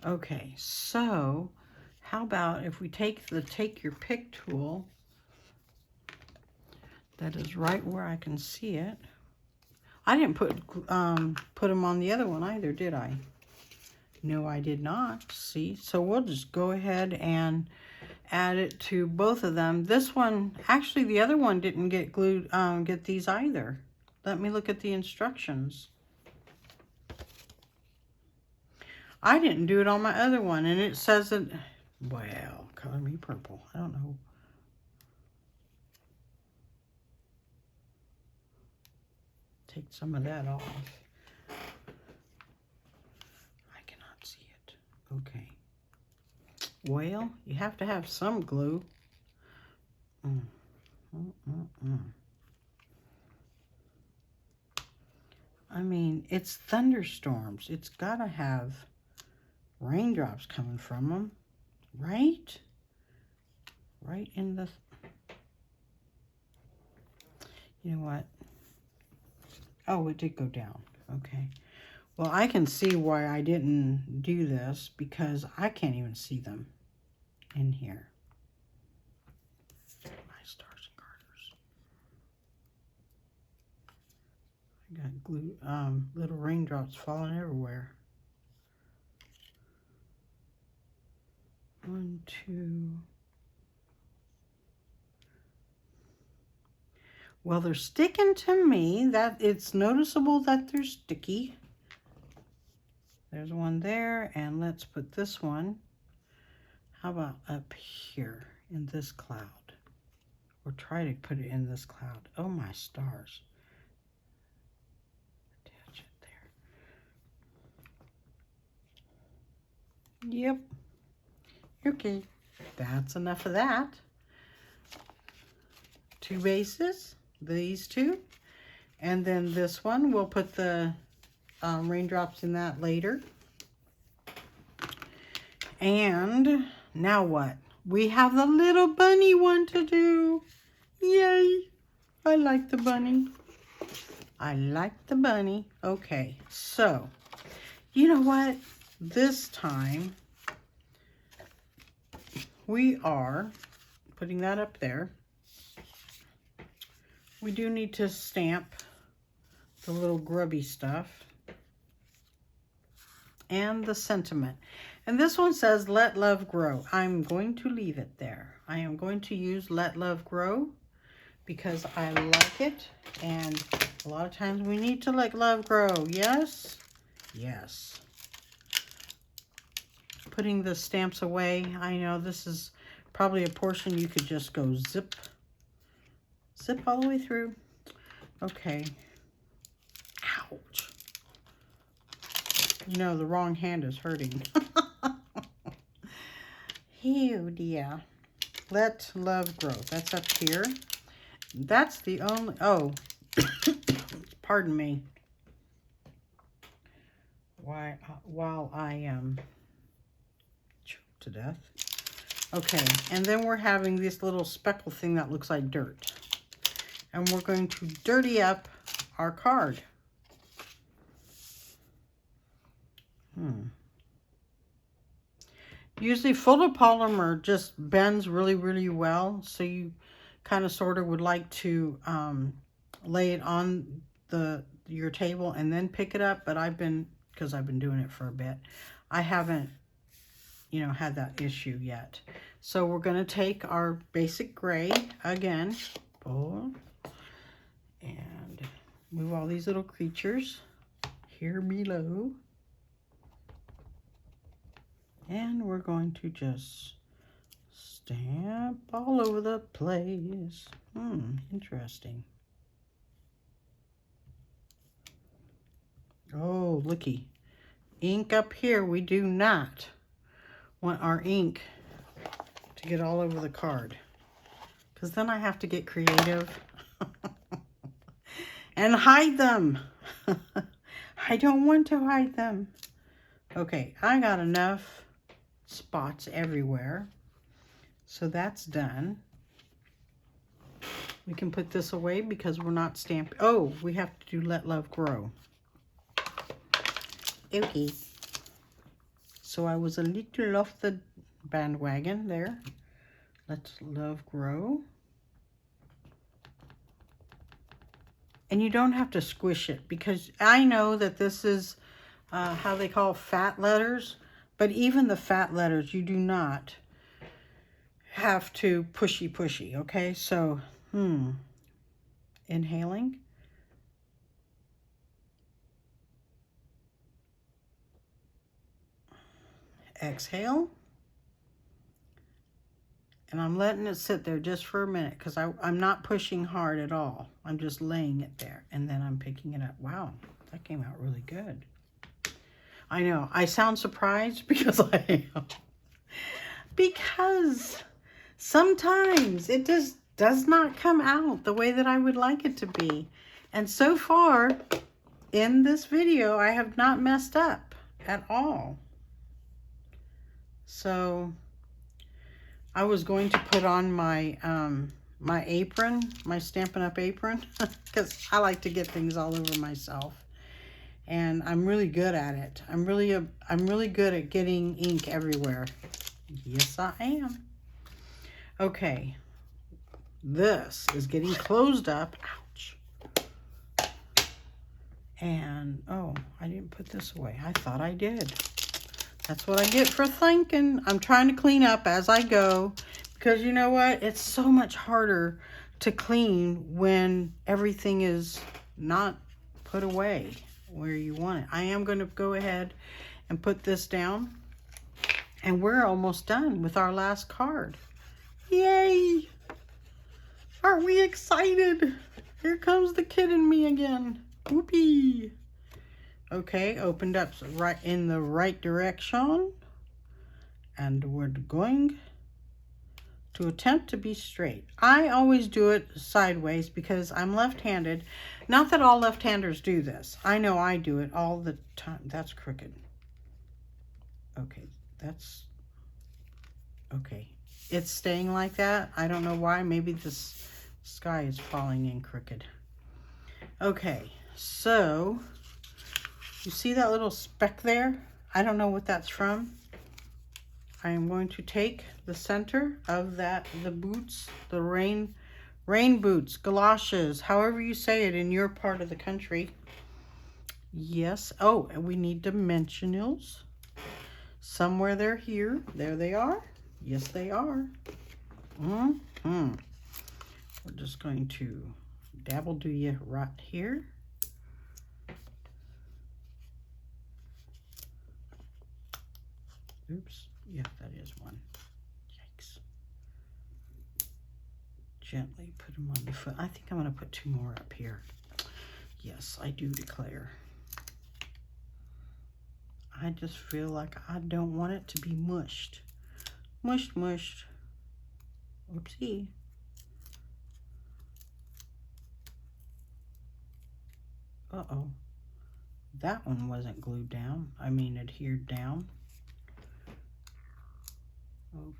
Okay, so how about if we take the take your pick tool that is right where I can see it. I didn't put them on the other one either, did I? No, I did not. See, so we'll just go ahead and add it to both of them. This one, actually the other one didn't get glued, get these either. Let me look at the instructions. I didn't do it on my other one, and it says that, well, color me purple. I don't know. Take some of that off. I cannot see it. Okay. Well, you have to have some glue. I mean, it's thunderstorms. It's got to have raindrops coming from them, right? Right in the... You know what? Oh, it did go down. Okay. Well, I can see why I didn't do this because I can't even see them in here. My stars and garters. I got glue, little raindrops falling everywhere. to... Well, they're sticking to me. That it's noticeable that they're sticky. There's one there, and let's put this one. How about up here in this cloud? Or try to put it in this cloud. Oh my stars. Attach it there. Yep. Okay. That's enough of that. 2 bases. These 2. And then this one, we'll put the raindrops in that later. And now what? We have the little bunny one to do. Yay! I like the bunny. I like the bunny. Okay, so you know what? This time we are putting that up there. We do need to stamp the little grubby stuff and the sentiment. And this one says, let love grow. I'm going to leave it there. I am going to use let love grow because I like it. And a lot of times we need to let love grow. Yes? Yes. Putting the stamps away. I know this is probably a portion you could just go zip. Zip all the way through. Okay. Ouch. You know, the wrong hand is hurting. Oh dear. Let love grow. That's up here. That's the only... Oh. Pardon me. While I am choked to death. Okay. And then we're having this little speckle thing that looks like dirt. And we're going to dirty up our card. Usually photopolymer just bends really, really well. So you kind of sort of would like to lay it on your table and then pick it up. But because I've been doing it for a bit, I haven't, had that issue yet. So we're going to take our basic gray again. Pull. And move all these little creatures here below. And we're going to just stamp all over the place. Interesting. Oh, looky. Ink up here. We do not want our ink to get all over the card. Because then I have to get creative. And hide them. I don't want to hide them. Okay, I got enough spots everywhere. So that's done. We can put this away because we're not stamping. Oh, we have to do let love grow. Okay. So I was a little off the bandwagon there. Let love grow. And you don't have to squish it because I know that this is how they call fat letters. But even the fat letters, you do not have to pushy, okay? So, inhaling. Exhale. And I'm letting it sit there just for a minute because I'm not pushing hard at all. I'm just laying it there. And then I'm picking it up. Wow, that came out really good. I know. I sound surprised because I am. Because sometimes it just does not come out the way that I would like it to be. And so far in this video, I have not messed up at all. So I was going to put on my my apron, my Stampin' Up! Apron, because I like to get things all over myself. And I'm really good at it. I'm really good at getting ink everywhere. Yes, I am. Okay. This is getting closed up. Ouch. And, oh, I didn't put this away. I thought I did. That's what I get for thinking. I'm trying to clean up as I go. Because you know what? It's so much harder to clean when everything is not put away where you want it. I am going to go ahead and put this down. And we're almost done with our last card. Yay! Aren't we excited? Here comes the kid in me again. Whoopee! Okay, opened up right in the right direction. And we're going to attempt to be straight. I always do it sideways because I'm left-handed. Not that all left-handers do this. I know I do it all the time. That's crooked. Okay, that's... Okay. It's staying like that. I don't know why. Maybe this sky is falling in crooked. Okay, so... You see that little speck there? I don't know what that's from. I am going to take the center of that, the boots, the rain boots, galoshes, however you say it in your part of the country. Yes. Oh, and we need dimensionals. Somewhere they're here. There they are. Yes, they are. We're just going to dabble do you right here. Oops. Yeah, that is one. Yikes. Gently put them on the foot. I think I'm going to put two more up here. Yes, I do declare. I just feel like I don't want it to be mushed. Mushed, mushed. Oopsie. Uh-oh. That one wasn't glued down. I mean, adhered down.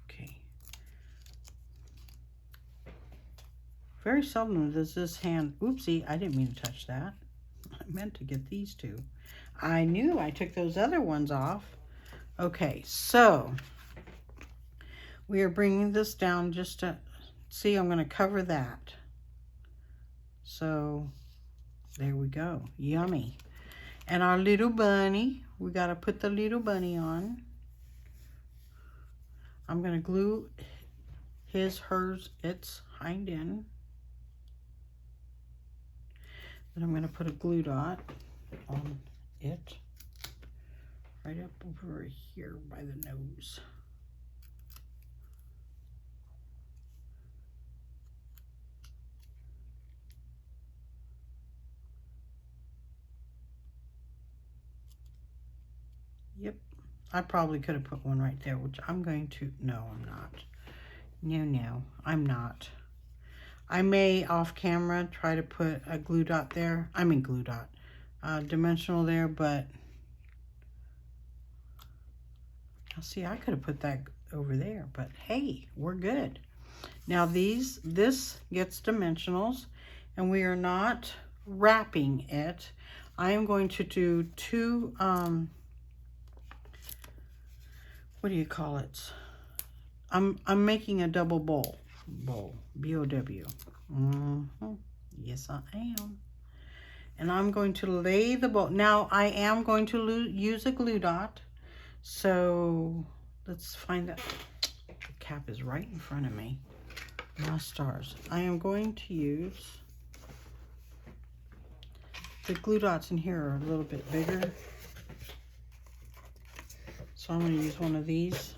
Okay. Very seldom does this hand... Oopsie, I didn't mean to touch that. I meant to get these two. I knew I took those other ones off. Okay, so we are bringing this down just to see. I'm going to cover that. So there we go. Yummy. And our little bunny, we got to put the little bunny on. I'm going to glue his, hers, its hind end. Then I'm going to put a glue dot on it. Right up over here by the nose. Yep. I probably could have put one right there, which I'm going to... No, I'm not. No, I'm not. I may, off camera, try to put a glue dot there. I mean glue dot. Dimensional there, but... See, I could have put that over there, but hey, we're good. Now this gets dimensionals, and we are not wrapping it. I am going to do two, what do you call it? I'm making a double bowl, B-O-W. Yes, I am. And I'm going to lay the bowl. Now, I am going to use a glue dot. So let's find that. The cap is right in front of me. My stars. I am going to use, the glue dots in here are a little bit bigger. So I'm going to use one of these.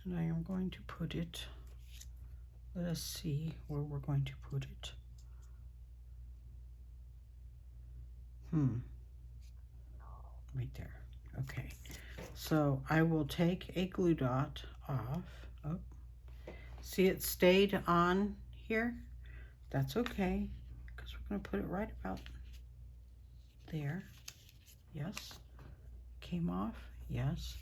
And I am going to put it, let us see where we're going to put it. Right there. Okay. So I will take a glue dot off. Oh. See, it stayed on here. That's okay, because we're going to put it right about there. Yes. Came off. Yes.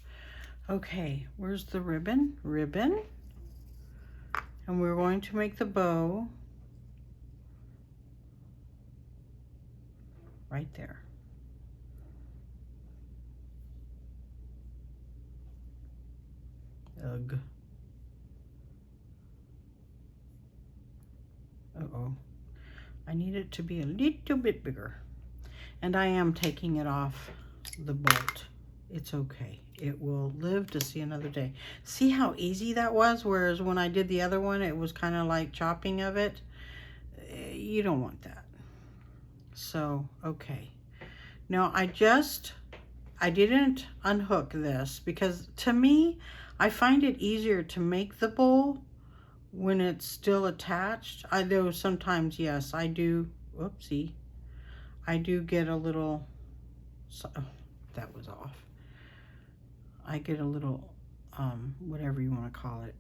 Okay. Where's the ribbon? Ribbon. And we're going to make the bow right there. Ugh. Uh-oh. I need it to be a little bit bigger. And I am taking it off the bolt. It's okay. It will live to see another day. See how easy that was? Whereas when I did the other one, it was kind of like chopping of it. You don't want that. So, okay. Now, I didn't unhook this because to me, I find it easier to make the bowl when it's still attached. I know sometimes, yes, I do. Whoopsie. I do get a little, oh, that was off. I get a little, whatever you want to call it.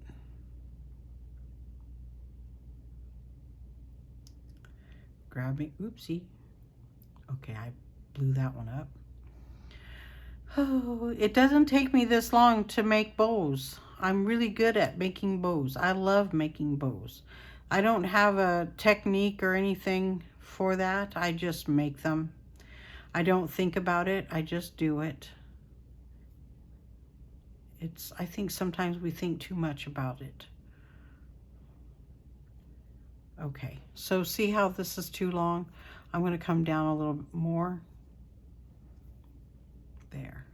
Grabbing, oopsie. Okay, I blew that one up. Oh, it doesn't take me this long to make bows. I'm really good at making bows. I love making bows. I don't have a technique or anything for that. I just make them. I don't think about it. I just do it. I think sometimes we think too much about it. Okay, so see how this is too long? I'm going to come down a little more. There.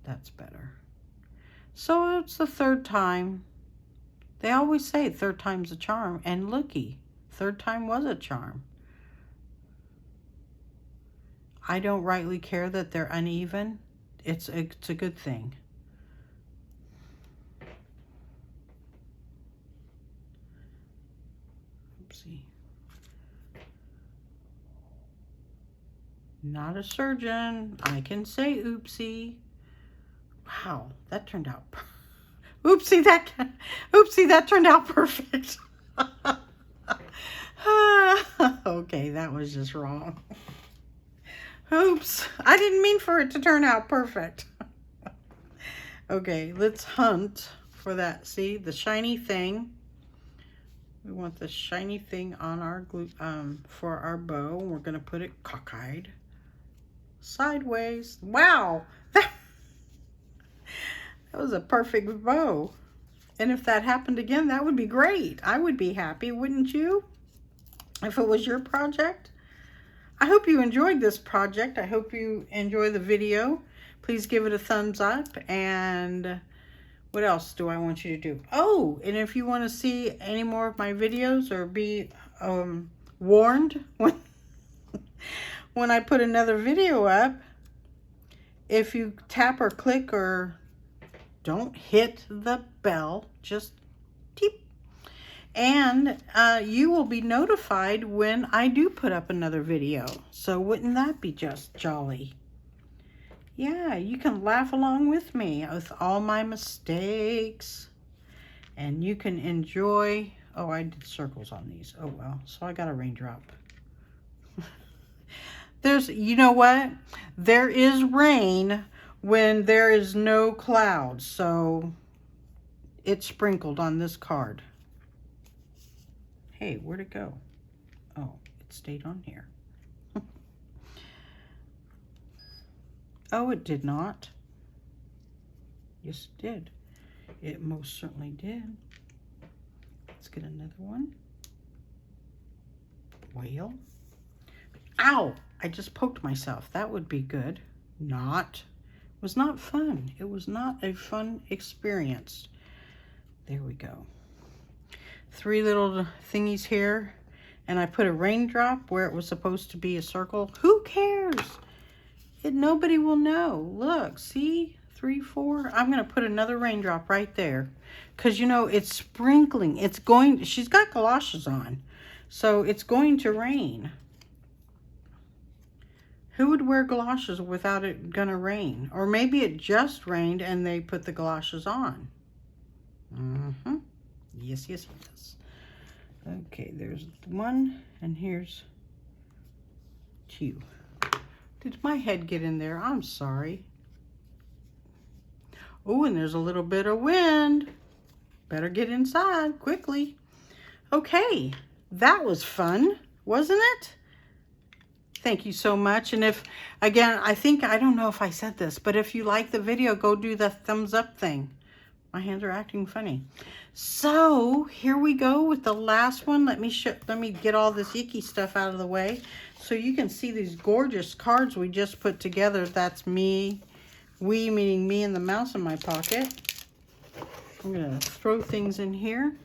That's better. So it's the third time. They always say third time's a charm, and looky, third time was a charm. I don't rightly care that they're uneven. It's a good thing. Oopsie. Not a surgeon. I can say oopsie. Wow, that turned out. Oopsie, that turned out perfect. Okay, that was just wrong. Oops, I didn't mean for it to turn out perfect. Okay, let's hunt for that. See, the shiny thing. We want the shiny thing on our glue for our bow. We're gonna put it cockeyed sideways. Wow, that was a perfect bow. And if that happened again, that would be great. I would be happy, wouldn't you? If it was your project. I hope you enjoyed this project. I hope you enjoy the video. Please give it a thumbs up. And what else do I want you to do? Oh, and if you want to see any more of my videos or be warned when I put another video up, if you tap or click or don't hit the bell, just teep. And you will be notified when I do put up another video. So wouldn't that be just jolly? Yeah, you can laugh along with me with all my mistakes. And you can enjoy... Oh, I did circles on these. Oh, well. So I got a raindrop. You know what? There is rain when there is no clouds. So it sprinkled on this card. Hey, where'd it go? Oh, it stayed on here. Oh, it did not. Yes, it did. It most certainly did. Let's get another one. Whale. Ow! I just poked myself. That would be good. Not. It was not fun. It was not a fun experience. There we go. 3 little thingies here, and I put a raindrop where it was supposed to be a circle. Who cares? Nobody will know. Look, see? 3, 4. I'm going to put another raindrop right there because, you know, it's sprinkling. She's got galoshes on, so it's going to rain. Who would wear galoshes without it going to rain? Or maybe it just rained and they put the galoshes on. Mm-hmm. Yes, yes, yes. Okay, there's 1, and here's 2. Did my head get in there? I'm sorry. Oh, and there's a little bit of wind. Better get inside quickly. Okay, that was fun, wasn't it? Thank you so much. And if, again, I don't know if I said this, but if you like the video, go do the thumbs up thing. My hands are acting funny. So here we go with the last one. Let me get all this icky stuff out of the way so you can see these gorgeous cards we just put together. That's me, we meaning me and the mouse in my pocket. I'm gonna throw things in here.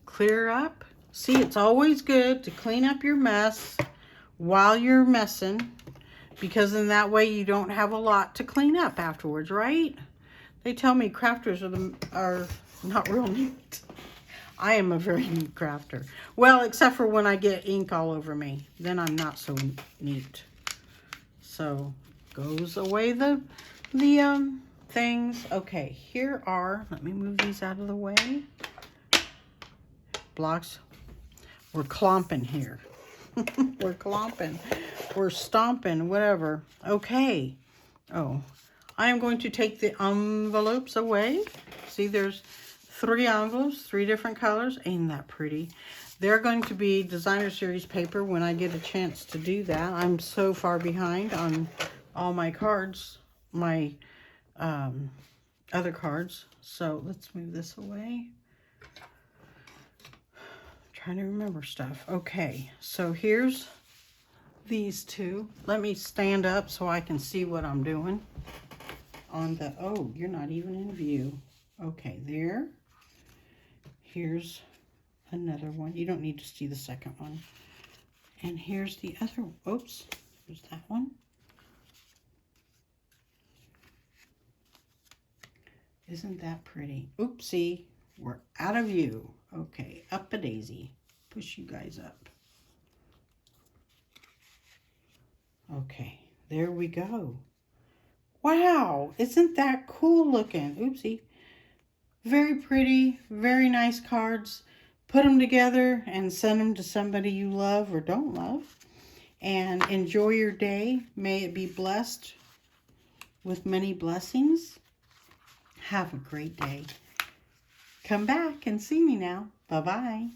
Clear up. See, it's always good to clean up your mess while you're messing, because in that way you don't have a lot to clean up afterwards, right? They tell me crafters are not real neat. I am a very neat crafter. Well, except for when I get ink all over me. Then I'm not so neat. So, goes away the things. Okay, here are, let me move these out of the way. Blocks. We're clomping here. We're clomping. We're stomping, whatever. Okay. Oh. I am going to take the envelopes away. See, there's 3 envelopes, 3 different colors. Ain't that pretty? They're going to be designer series paper when I get a chance to do that. I'm so far behind on all my cards, my other cards. So let's move this away. I'm trying to remember stuff. Okay, so here's these 2. Let me stand up so I can see what I'm doing. Oh, you're not even in view. Okay, there. Here's another one. You don't need to see the second one. And here's the other. Oops, here's that one. Isn't that pretty? Oopsie, we're out of view. Okay, up a daisy. Push you guys up. Okay, there we go. Wow, isn't that cool looking? Oopsie. Very pretty, very nice cards. Put them together and send them to somebody you love or don't love. And enjoy your day. May it be blessed with many blessings. Have a great day. Come back and see me now. Bye-bye.